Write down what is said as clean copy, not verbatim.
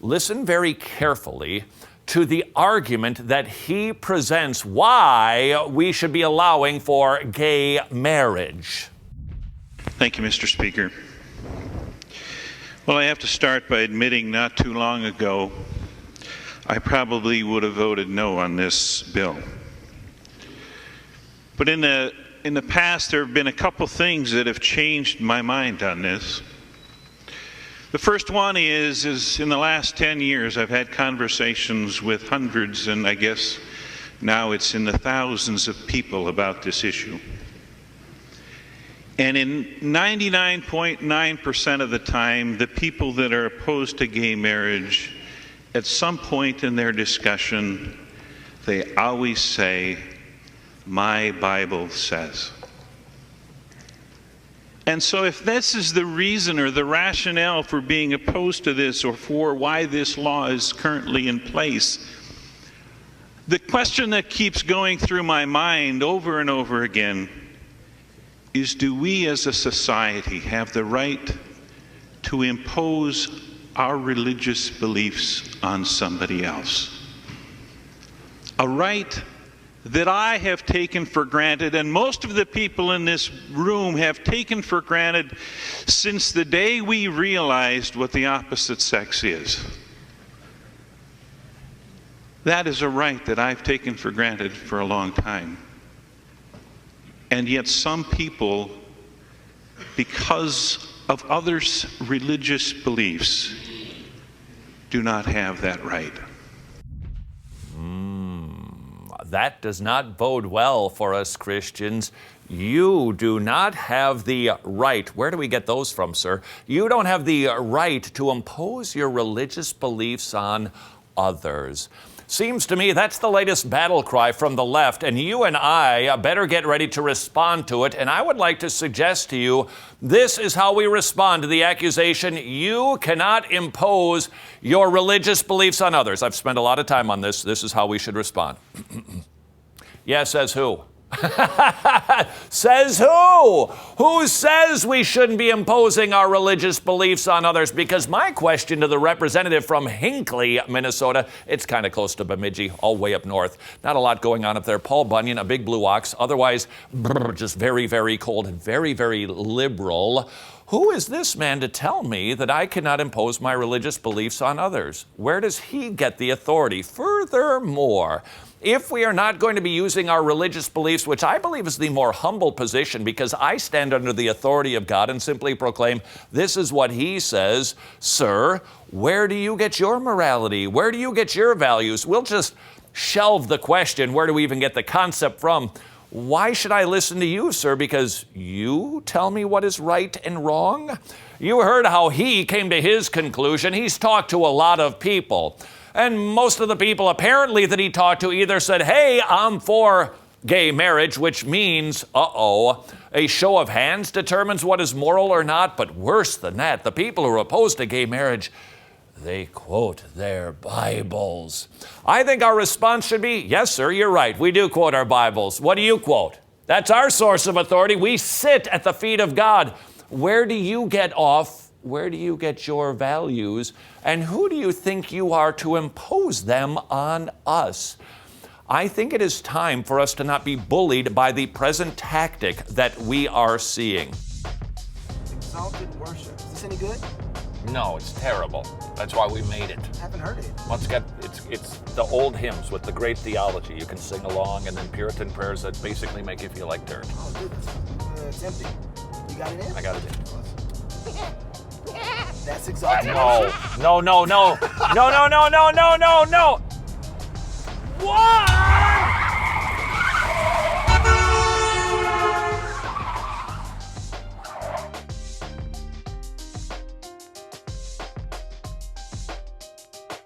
listen very carefully to the argument that he presents why we should be allowing for gay marriage. Thank you, Mr. Speaker. Well, I have to start by admitting not too long ago, I probably would have voted no on this bill. But in the past, there have been a couple things that have changed my mind on this. The first one is in the last 10 years, I've had conversations with hundreds, and I guess now it's in the thousands of people about this issue. And in 99.9% of the time, the people that are opposed to gay marriage, at some point in their discussion, they always say, "My Bible says." And so if this is the reason or the rationale for being opposed to this or for why this law is currently in place, the question that keeps going through my mind over and over again is, do we as a society have the right to impose our religious beliefs on somebody else? A right that I have taken for granted, and most of the people in this room have taken for granted since the day we realized what the opposite sex is. That is a right that I've taken for granted for a long time. And yet some people, because of others' religious beliefs, do not have that right. That does not bode well for us Christians. You do not have the right. Where do we get those from, sir? You don't have the right to impose your religious beliefs on others. Seems to me that's the latest battle cry from the left, and you and I better get ready to respond to it. And I would like to suggest to you, this is how we respond to the accusation, you cannot impose your religious beliefs on others. I've spent a lot of time on this. This is how we should respond. Yeah, says who? Says who? Who says we shouldn't be imposing our religious beliefs on others? Because my question to the representative from Hinckley, Minnesota, it's kind of close to Bemidji, all way up north. Not a lot going on up there. Paul Bunyan, a big blue ox, otherwise just very, very cold and very, very liberal. Who is this man to tell me that I cannot impose my religious beliefs on others? Where does he get the authority? Furthermore, if we are not going to be using our religious beliefs, which I believe is the more humble position because I stand under the authority of God and simply proclaim, this is what he says, sir, where do you get your morality? Where do you get your values? We'll just shelve the question, where do we even get the concept from? Why should I listen to you, sir? Because you tell me what is right and wrong? You heard how he came to his conclusion. He's talked to a lot of people. And most of the people apparently that he talked to either said, hey, I'm for gay marriage, which means, a show of hands determines what is moral or not. But worse than that, the people who are opposed to gay marriage, they quote their Bibles. I think our response should be, yes, sir, you're right. We do quote our Bibles. What do you quote? That's our source of authority. We sit at the feet of God. Where do you get off? Where do you get your values? And who do you think you are to impose them on us? I think it is time for us to not be bullied by the present tactic that we are seeing. Exalted worship. Is this any good? No, it's terrible. That's why we made it. I haven't heard it. Well, it's the old hymns with the great theology. You can sing along, and then Puritan prayers that basically make you feel like dirt. Oh, goodness. It's empty. You got it in? I got it in. That's exalted No. worship. No. Why?